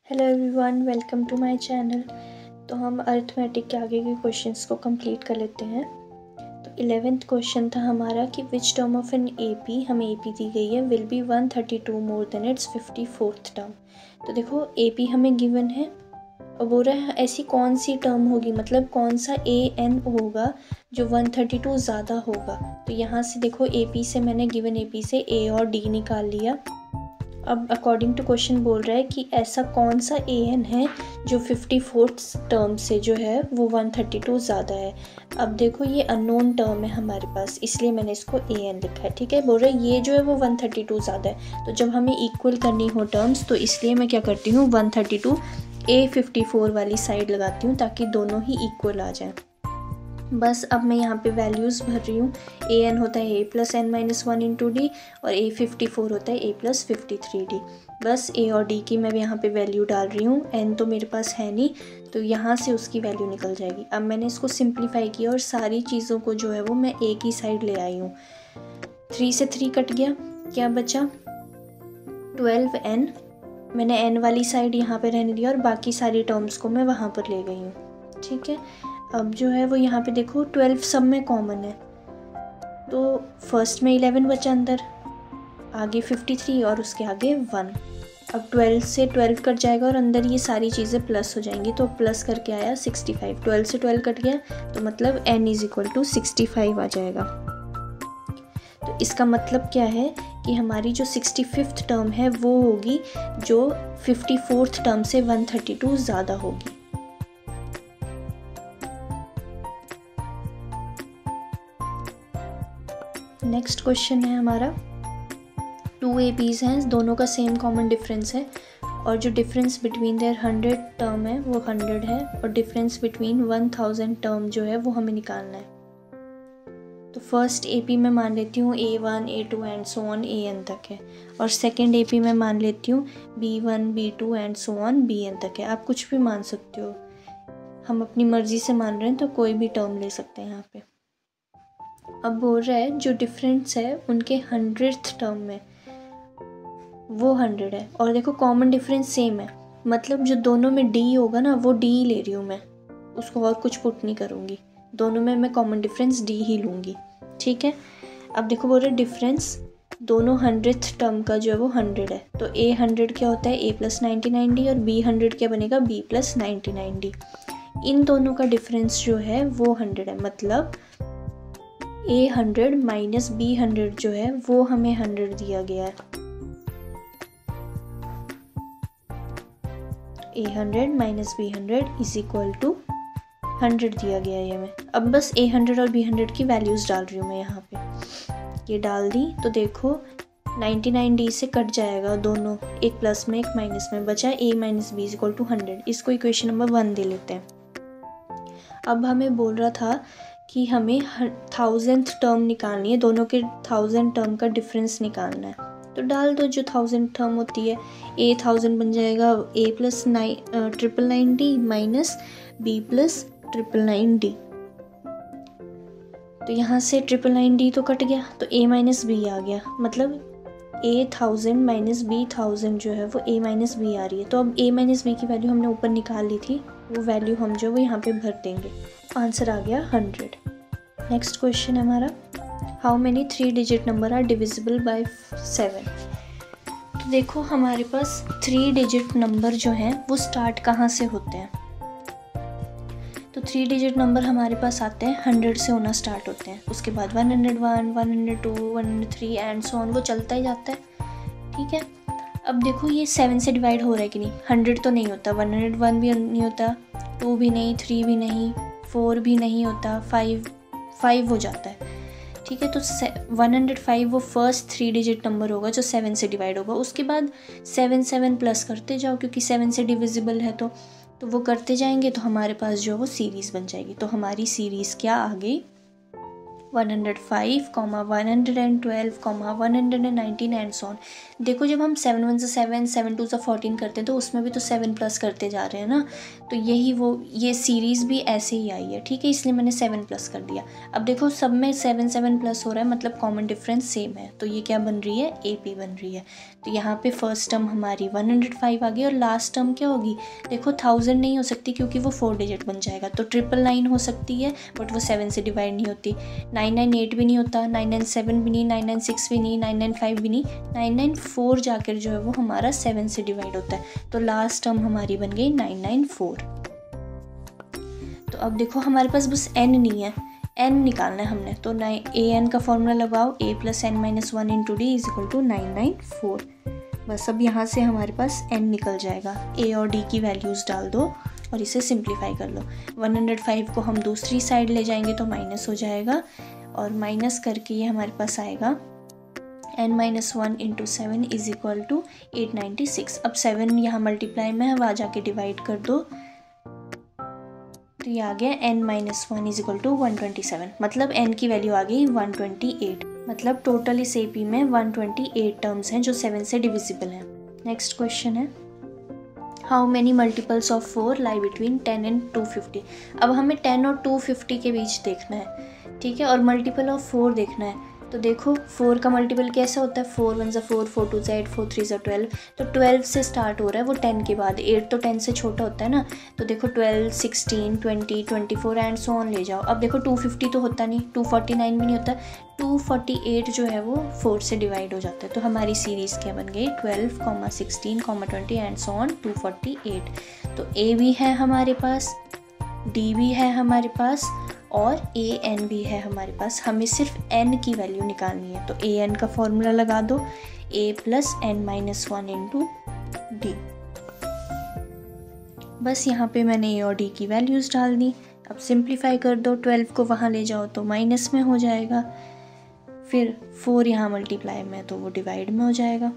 Hello everyone, welcome to my channel. तो हम arithmetic के आगे के क्वेश्चंस को कंप्लीट कर लेते हैं। तो 11th क्वेश्चन था हमारा कि which term of an AP, हमें एपी दी गई है, will be 132 more than it's 54th term. तो देखो एपी हमें गिवन है और बोल रहा है ऐसी कौन सी टर्म होगी, मतलब कौन सा ए एन होगा जो 132 ज़्यादा होगा। तो यहाँ से देखो एपी से मैंने गिवन एपी से ए और डी निकाल लिया। अब अकॉर्डिंग टू क्वेश्चन बोल रहा है कि ऐसा कौन सा ए एन है जो 54th टर्म से जो है वो 132 ज़्यादा है। अब देखो ये अननोन टर्म है हमारे पास, इसलिए मैंने इसको ए एन लिखा है। ठीक है, बोल रहा है ये जो है वो 132 ज़्यादा है। तो जब हमें इक्वल करनी हो टर्म्स तो इसलिए मैं क्या करती हूँ 132 A54 वाली साइड लगाती हूँ ताकि दोनों ही इक्वल आ जाएं। बस अब मैं यहाँ पे वैल्यूज़ भर रही हूँ। ए एन होता है a plus n minus 1 into d और A54 होता है ए प्लस 53D। बस ए और डी की मैं यहाँ पे वैल्यू डाल रही हूँ। एन तो मेरे पास है नहीं तो यहाँ से उसकी वैल्यू निकल जाएगी। अब मैंने इसको सिंप्लीफाई किया और सारी चीज़ों को जो है वो मैं एक ही साइड ले आई हूँ। 3 से 3 कट गया, क्या बचा 12n। मैंने n वाली साइड यहाँ पे रहने दिया और बाकी सारी टर्म्स को मैं वहाँ पर ले गई हूँ। ठीक है, अब जो है वो यहाँ पे देखो 12 सब में कॉमन है तो फर्स्ट में 11 बचा अंदर, आगे 53 और उसके आगे 1। अब 12 से 12 कट जाएगा और अंदर ये सारी चीज़ें प्लस हो जाएंगी तो प्लस करके आया 65। 12 से 12 कट गया तो मतलब n इज इक्वल टू 65 आ जाएगा। तो इसका मतलब क्या है कि हमारी जो 65th टर्म है वो होगी जो 54th टर्म से 132 ज़्यादा होगी। नेक्स्ट क्वेश्चन है हमारा 2 APs हैं, दोनों का सेम कॉमन डिफरेंस है और जो डिफरेंस बिटवीन देयर 100 टर्म है वो 100 है और डिफरेंस बिटवीन 1000 टर्म जो है वो हमें निकालना है। तो फर्स्ट AP में मान लेती हूँ A1 A2 and so on AN तक है और सेकंड AP में मान लेती हूँ B1 B2 and so on BN तक है। आप कुछ भी मान सकते हो, हम अपनी मर्ज़ी से मान रहे हैं तो कोई भी टर्म ले सकते हैं यहाँ पे। अब बोल रहा है जो डिफरेंस है उनके 100th टर्म में वो 100 है और देखो कॉमन डिफरेंस सेम है, मतलब जो दोनों में D होगा ना वो D ही ले रही हूँ मैं, उसको और कुछ पुट नहीं करूँगी, दोनों में मैं कॉमन डिफरेंस D ही लूँगी। ठीक है, अब देखो बोल रहे डिफरेंस दोनों 100th टर्म का जो है वो 100 है तो A 100 क्या होता है A प्लस 99D और B 100 क्या बनेगा B प्लस 99D। इन दोनों का डिफरेंस जो है वो 100 है, मतलब A 100 माइनस B 100 जो है वो हमें 100 दिया गया है। A 100 minus B 100 is equal to 100 दिया गया है हमें। अब बस A 100 और B 100 की वैल्यूज़ डाल रही हूँ मैं यहाँ पे, ये डाल दी तो देखो 99D से कट जाएगा दोनों, एक प्लस में एक माइनस में, बचा A minus B is equal to 100। इसको इक्वेशन नंबर 1 दे लेते हैं। अब हमें बोल रहा था कि हमें 1000th टर्म निकालनी है, दोनों के 1000 टर्म का डिफरेंस निकालना है तो डाल दो जो 1000 टर्म होती है। A 1000 बन जाएगा A plus 999D minus B plus 999D। तो यहाँ से 999D तो कट गया तो A माइनस B आ गया, मतलब A 1000 माइनस B 1000 जो है वो A माइनस B आ रही है। तो अब A माइनस B की वैल्यू हमने ऊपर निकाल ली थी, वो वैल्यू हम जो वो यहाँ पे भर देंगे। आंसर आ गया 100। नेक्स्ट क्वेश्चन है हमारा how many 3 digit number are divisible by 7। तो देखो हमारे पास 3 डिजिट नंबर जो हैं वो स्टार्ट कहाँ से होते हैं। तो 3 डिजिट नंबर हमारे पास आते हैं 100 से होना स्टार्ट होते हैं, उसके बाद 101 102 103 एंड सो ऑन, वो चलता ही जाता है। ठीक है, अब देखो ये 7 से डिवाइड हो रहा है कि नहीं, 100 तो नहीं होता, 101 भी नहीं होता, 2 भी नहीं, 3 भी नहीं, 4 भी नहीं होता, 5 हो जाता है। ठीक है, तो 105 वो फर्स्ट 3 डिजिट नंबर होगा जो 7 से डिवाइड होगा। उसके बाद 7 प्लस करते जाओ क्योंकि 7 से डिविजिबल है तो वो करते जाएंगे तो हमारे पास जो वो सीरीज़ बन जाएगी। तो हमारी सीरीज़ क्या आ गई 105, 112, 119 एंड सो ऑन। देखो जब हम 7 1 से 7, 7 2 से 14 करते हैं तो उसमें भी तो 7 प्लस करते जा रहे हैं ना, तो ये सीरीज़ भी ऐसे ही आई है, ठीक है, इसलिए मैंने 7 प्लस कर दिया। अब देखो सब में 7 7 प्लस हो रहा है, मतलब कॉमन डिफरेंस सेम है, तो ये क्या बन रही है, AP बन रही है। तो यहाँ पे फर्स्ट टर्म हमारी 105 आ गई और लास्ट टर्म क्या होगी, देखो 1000 नहीं हो सकती क्योंकि वो 4 डिजिट बन जाएगा, तो 999 हो सकती है बट वो 7 से डिवाइड नहीं होती। 998 भी नहीं होता, 997 भी नहीं, 996 भी नहीं, 995 भी नहीं, 994 जाकर जो है वो हमारा 7 से डिवाइड होता है, तो लास्ट टर्म हमारी बन गई 994। तो अब देखो हमारे पास बस n नहीं है, n निकालना है हमने, तो an का फॉर्मूला लगाओ, a + n - 1 × d = 994। बस अब यहाँ से हमारे पास n निकल जाएगा, a और d की वैल्यूज़ डाल दो और इसे सिंप्लीफाई कर लो। 105 को हम दूसरी साइड ले जाएंगे तो माइनस हो जाएगा, और माइनस करके ये हमारे पास आएगा n - 1 × 7 = 896। अब 7 यहाँ मल्टीप्लाई में है, वहाँ जाके डिवाइड कर दो, तो ये आ गया n - 1 = 127, मतलब n की वैल्यू आ गई 128। मतलब टोटल इस AP में 128 टर्म्स हैं जो 7 से डिविजिबल हैं। नेक्स्ट क्वेश्चन है, how many multiples of 4 lie between 10 and 250। अब हमें 10 और 250 के बीच देखना है, ठीक है, और मल्टीपल ऑफ 4 देखना है। तो देखो 4 का मल्टीपल कैसा होता है, 4 1 4, 4 2 8, 4 3 12, तो 12 से स्टार्ट हो रहा है वो 10 के बाद, 8 तो 10 से छोटा होता है ना, तो देखो 12, 16, 20, 24 एंड सो ऑन ले जाओ। अब देखो 250 तो होता नहीं, 249 भी नहीं होता, 248 जो है वो 4 से डिवाइड हो जाता है, तो हमारी सीरीज़ क्या बन गई, 12, 16, 20 एंड सो ऑन 248। तो A भी है हमारे पास, D भी है हमारे पास, और an भी है हमारे पास। हमें सिर्फ n की वैल्यू निकालनी है, तो an का फॉर्मूला लगा दो, a + n - 1 × d। बस यहाँ पे मैंने a और d की वैल्यूज़ डाल दी। अब सिंप्लीफाई कर दो, 12 को वहाँ ले जाओ तो माइनस में हो जाएगा, फिर 4 यहाँ मल्टीप्लाई में तो वो डिवाइड में हो जाएगा।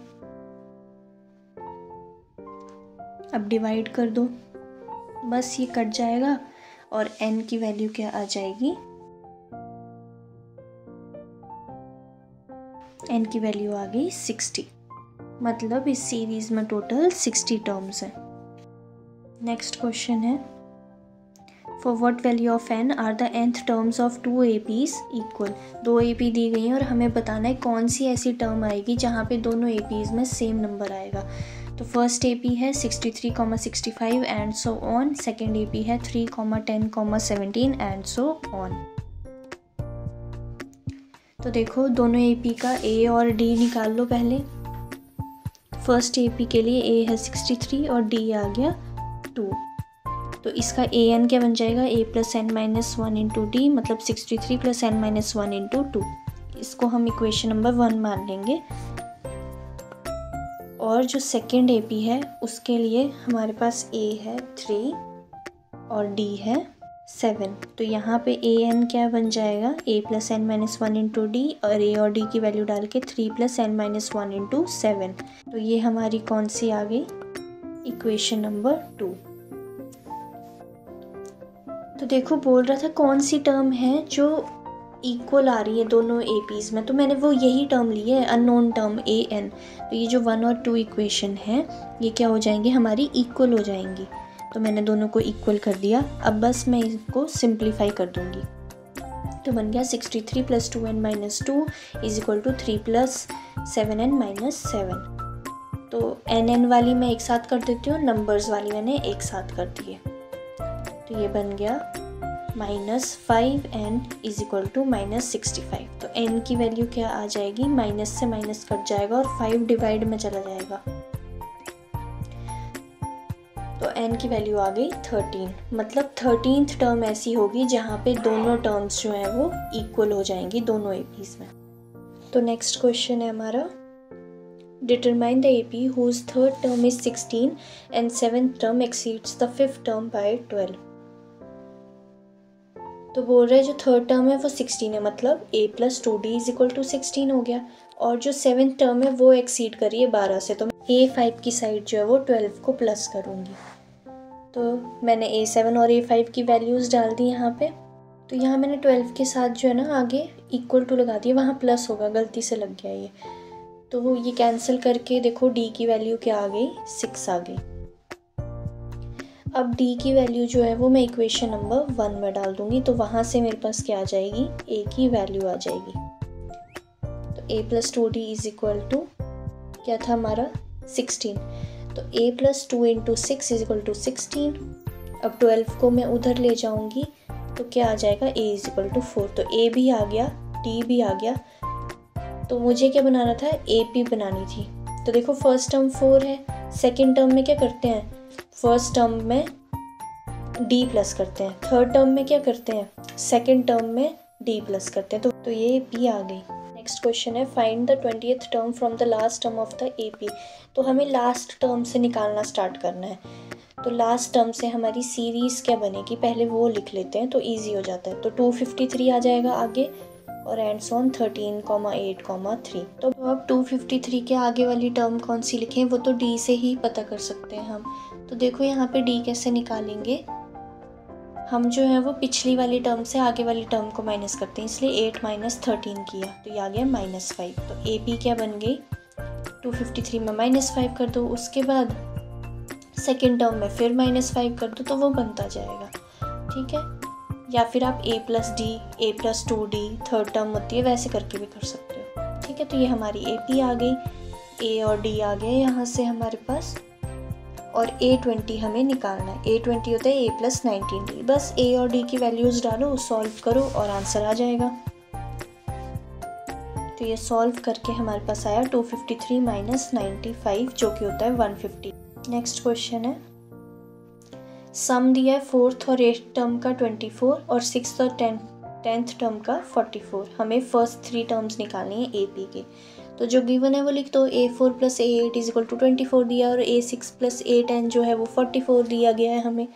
अब डिवाइड कर दो, बस ये कट जाएगा और n की वैल्यू क्या आ जाएगी, n की वैल्यू आ गई 60, मतलब इस सीरीज में टोटल 60 टर्म्स हैं। नेक्स्ट क्वेश्चन है, for what value of n are the nth terms of 2 APs equal. 2 AP दी गई हैं और हमें बताना है कौन सी ऐसी टर्म आएगी जहाँ पे दोनों APs में सेम नंबर आएगा। तो फर्स्ट AP है 63, 65 and so on, second AP है 3, 10, 17 एंड सो ऑन। तो देखो दोनों AP का A और D निकाल लो पहले। फर्स्ट AP के लिए A है 63 और D आ गया 2, तो इसका an क्या बन जाएगा, a + n - 1 × d, मतलब 63 + n - 1 × 2। इसको हम इक्वेशन नंबर 1 मान लेंगे। और जो सेकेंड AP है उसके लिए हमारे पास a है 3 और d है 7, तो यहाँ पे an क्या बन जाएगा, a + n - 1 × d, और a और d की वैल्यू डाल के 3 + n - 1 × 7, तो ये हमारी कौन सी आ गई, इक्वेशन नंबर 2। तो देखो बोल रहा था कौन सी टर्म है जो इक्वल आ रही है दोनों APs में, तो मैंने वो यही टर्म ली है, अननोन टर्म an। तो ये जो 1 और 2 इक्वेशन है ये क्या हो जाएंगी, हमारी इक्वल हो जाएंगी, तो मैंने दोनों को इक्वल कर दिया। अब बस मैं इसको सिंप्लीफाई कर दूंगी, तो बन गया 63 + 2n - 2 = 3 + 7n - 7। तो n वाली मैं एक साथ कर देती हूँ, नंबर्स वाली मैंने एक साथ कर दिए, तो ये बन गया -5n = -65। तो n की वैल्यू क्या आ जाएगी, माइनस से माइनस कट जाएगा और 5 डिवाइड में चला जाएगा, तो n की वैल्यू आ गई 13, मतलब 13th टर्म ऐसी होगी जहाँ पे दोनों टर्म्स जो हैं वो इक्वल हो जाएंगी दोनों APs में। तो नेक्स्ट क्वेश्चन है हमारा, determine the AP whose third term is 16 and 7th term exceeds the 5th term by 12। तो बोल रहे हैं जो थर्ड टर्म है वो 16 है, मतलब a + 2d = 16 हो गया, और जो 7th टर्म है वो एक्सीड कर रही है 12 से, तो मैं a5 की साइड जो है वो 12 को प्लस करूँगी। तो मैंने a7 और a5 की वैल्यूज़ डाल दी यहाँ पे, तो यहाँ मैंने 12 के साथ जो है ना आगे इक्वल टू लगा दिया, वहाँ प्लस होगा, गलती से लग गया ये। तो ये कैंसिल करके देखो d की वैल्यू क्या आ गई, 6 आ गई। अब d की वैल्यू जो है वो मैं इक्वेशन नंबर 1 में डाल दूंगी, तो वहाँ से मेरे पास क्या आ जाएगी, a की वैल्यू आ जाएगी। तो a + 2d = क्या था हमारा, 16। तो a + 2 × 6 = 16। अब 12 को मैं उधर ले जाऊंगी तो क्या आ जाएगा, a = 4। तो a भी आ गया, d भी आ गया। तो मुझे क्या बनाना था, AP बनानी थी। तो देखो फर्स्ट टर्म 4 है, सेकंड टर्म में क्या करते हैं, फर्स्ट टर्म में d प्लस करते हैं, थर्ड टर्म में क्या करते हैं, सेकंड टर्म में d प्लस करते हैं। तो ये P आ गई। नेक्स्ट क्वेश्चन है, find the 20th term from the last term of the AP। तो हमें लास्ट टर्म से निकालना स्टार्ट करना है। तो लास्ट टर्म से हमारी सीरीज़ क्या बनेगी, पहले वो लिख लेते हैं तो ईजी हो जाता है। तो 253 आ जाएगा आगे, और एंड्स ऑन 13, 8, 3। तो अब 253 के आगे वाली टर्म कौन सी लिखें, वो तो d से ही पता कर सकते हैं हम। तो देखो यहाँ पे d कैसे निकालेंगे, हम जो है वो पिछली वाली टर्म से आगे वाली टर्म को माइनस करते हैं, इसलिए 8 - 13 किया तो ये आ गया -5। तो AP क्या बन गई, 253 में -5 कर दो, उसके बाद सेकेंड टर्म में फिर -5 कर दो, तो वो बनता जाएगा। ठीक है, या फिर आप a + d, a + 2d third term होती है, वैसे करके भी कर सकते हो। ठीक है, तो ये हमारी AP आ गई, a और d आ गए यहाँ से हमारे पास, और A20 हमें निकालना है। A20 होता है a + 19d। बस a और d की वैल्यूज़ डालो, सॉल्व करो और आंसर आ जाएगा। तो ये सॉल्व करके हमारे पास आया 253 - 95, जो कि होता है 150। नेक्स्ट क्वेश्चन है, सम दिया है 4th और 8th टर्म का 24 और 6th और 10th टर्म का 44। हमें फर्स्ट 3 टर्म्स निकालनी है AP के। तो जो गिवन है वो लिख दो, A4 + A8 = 24 दिया, और A6 + A10 जो है वो 44 दिया गया है हमें।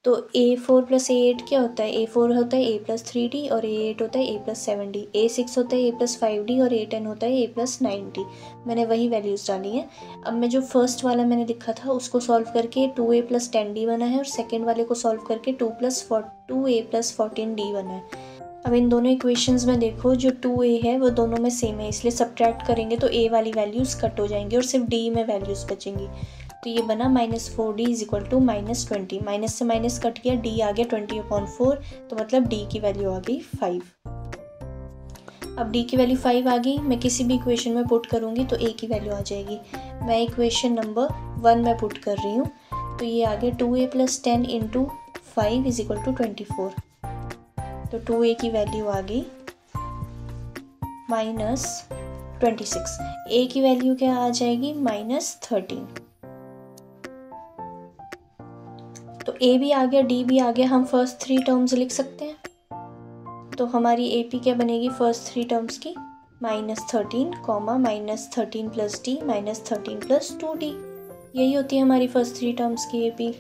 तो A4 + A8 क्या होता है, A4 होता है a + 3d और A8 होता है a + 7d, A6 होता है a + 5d और A10 होता है a + 9d। मैंने वही वैल्यूज़ डाली हैं। अब मैं जो फर्स्ट वाला मैंने लिखा था उसको सॉल्व करके 2a + 10d बना है, और सेकेंड वाले को सॉल्व करके 2a + 14d बना है। अब इन दोनों इक्वेशंस में देखो, जो 2a है वो दोनों में सेम है, इसलिए सब्ट्रैक्ट करेंगे तो a वाली वैल्यूज़ कट हो जाएंगी और सिर्फ d में वैल्यूज़ बचेंगी। तो ये बना -4d = -20। माइनस से माइनस कट गया, d आ गया 20/4, तो मतलब d की वैल्यू आ गई 5। अब d की वैल्यू 5 आ गई, मैं किसी भी इक्वेशन में पुट करूँगी तो a की वैल्यू आ जाएगी। मैं इक्वेशन नंबर 1 में पुट कर रही हूँ, तो ये आ गया 2a + 10 × 5 = 24। तो 2a की वैल्यू आ गई -26। a की वैल्यू क्या आ जाएगी, -13। तो a भी आ गया, d भी आ गया, हम फर्स्ट 3 टर्म्स लिख सकते हैं। तो हमारी AP क्या बनेगी फर्स्ट 3 टर्म्स की, -13, -13 + d -13 + 2d। यही होती है हमारी फर्स्ट 3 टर्म्स की AP।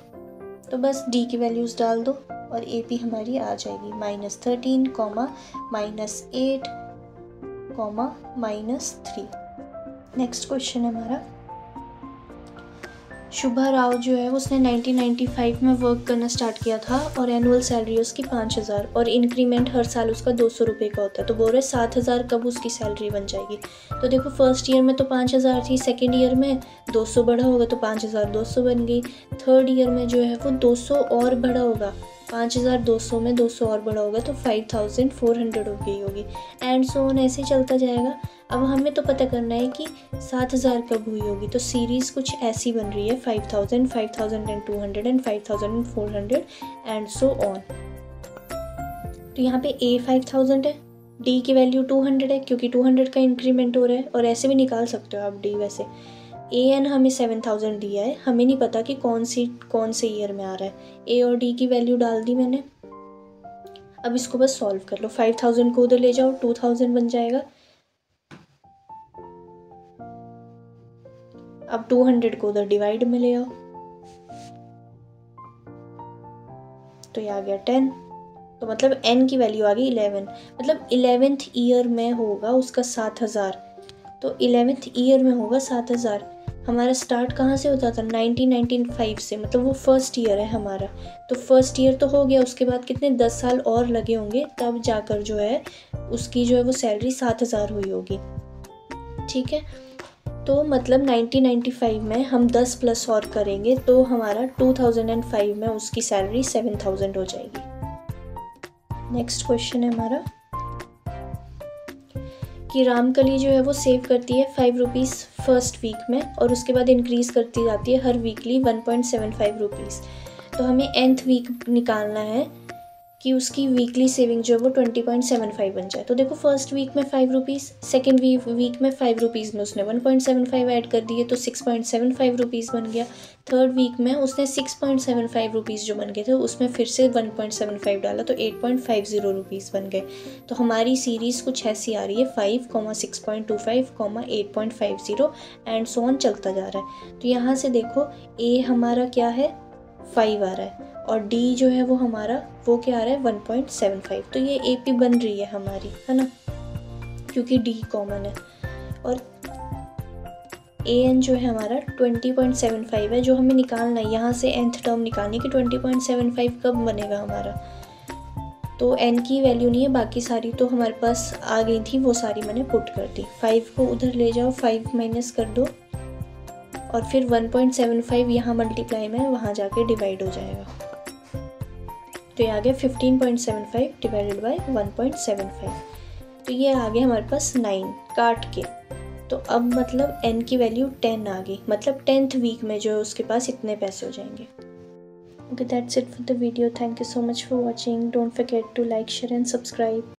तो बस d की वैल्यूज़ डाल दो और AP हमारी आ जाएगी -13, -8, -3। नेक्स्ट क्वेश्चन है हमारा, शुभा राव जो है उसने 1995 में वर्क करना स्टार्ट किया था और एनुअल सैलरी उसकी 5000 और इंक्रीमेंट हर साल उसका 200 रुपये का होता है। तो बोल रहे 7000 कब उसकी सैलरी बन जाएगी। तो देखो फर्स्ट ईयर में तो 5000 थी, सेकेंड ईयर में 200 बढ़ा होगा तो 5200 बन गई, थर्ड ईयर में जो है वो 200 और बढ़ा होगा, 5200 में 200 और बढ़ा होगा तो 5400 हो गई होगी, एंड सो ऑन, ऐसे चलता जाएगा। अब हमें तो पता करना है कि 7000 कब हुई होगी। तो सीरीज़ कुछ ऐसी बन रही है, 5000, 5200 एंड 5400 एंड सो ऑन। तो यहाँ पे A 5000 है, D की वैल्यू 200 है क्योंकि 200 का इंक्रीमेंट हो रहा है, और ऐसे भी निकाल सकते हो आप D। वैसे AN हमें 7000 दिया है, हमें नहीं पता कि कौन से ईयर में आ रहा है। A और D की वैल्यू डाल दी मैंने। अब इसको बस सॉल्व कर लो, 5000 को उधर ले जाओ, 2000 बन जाएगा। अब 200 को उधर डिवाइड में ले आओ, तो ये आ गया 10। तो मतलब n की वैल्यू आ गई 11, मतलब 11th ईयर में होगा उसका 7000। तो 11th ईयर में होगा 7000, हमारा स्टार्ट कहाँ से होता था, 1995 से, मतलब वो फर्स्ट ईयर है हमारा। तो फर्स्ट ईयर तो हो गया, उसके बाद कितने 10 साल और लगे होंगे, तब जाकर जो है उसकी जो है वो सैलरी 7,000 हुई होगी। ठीक है, तो मतलब 1995 में हम 10 प्लस और करेंगे तो हमारा 2005 में उसकी सैलरी 7,000 हो जाएगी। नेक्स्ट क्वेश्चन है हमारा कि रामकली जो है वो सेव करती है 5 रुपीज़ फर्स्ट वीक में और उसके बाद इंक्रीज़ करती जाती है हर वीकली 1.75 रुपीज़। तो हमें nth वीक निकालना है कि उसकी वीकली सेविंग जो है वो 20.75 बन जाए। तो देखो फर्स्ट वीक में 5 रुपीज़, सेकेंड वीक में 5 रुपीज़ में उसने 1.75 ऐड कर दिए तो 6.75 रुपीज़ बन गया। थर्ड वीक में उसने 6.75 रुपीज़ जो बन गए थे उसमें फिर से 1.75 डाला तो 8.50 रुपीज़ बन गए। तो हमारी सीरीज़ कुछ ऐसी आ रही है 5, 6.25, 8.50 एंड सो ऑन चलता जा रहा है। तो यहाँ से देखो ए हमारा क्या है 5 आ रहा है और डी जो है वो हमारा वो क्या आ रहा है 1.75। तो ये ए पी बन रही है हमारी, है ना, क्योंकि डी कॉमन है। और ए एन जो है हमारा 20.75 है जो हमें निकालना है, यहाँ से nth टर्म निकालनी कि 20.75 कब बनेगा हमारा। तो n की वैल्यू नहीं है, बाकी सारी तो हमारे पास आ गई थी, वो सारी मैंने पुट कर दी। 5 को उधर ले जाओ, 5 माइनस कर दो और फिर 1.75 यहाँ मल्टीप्लाई में वहाँ जाके डिवाइड हो जाएगा। तो ये आ गया 15.75 डिवाइडेड बाई 1.75। तो ये आ गया हमारे पास 9 काट के। तो अब मतलब n की वैल्यू 10 आ गई, मतलब 10th वीक में जो उसके पास इतने पैसे हो जाएंगे। Okay, that's it for the video. Thank you so much for watching. Don't forget to like, share and subscribe.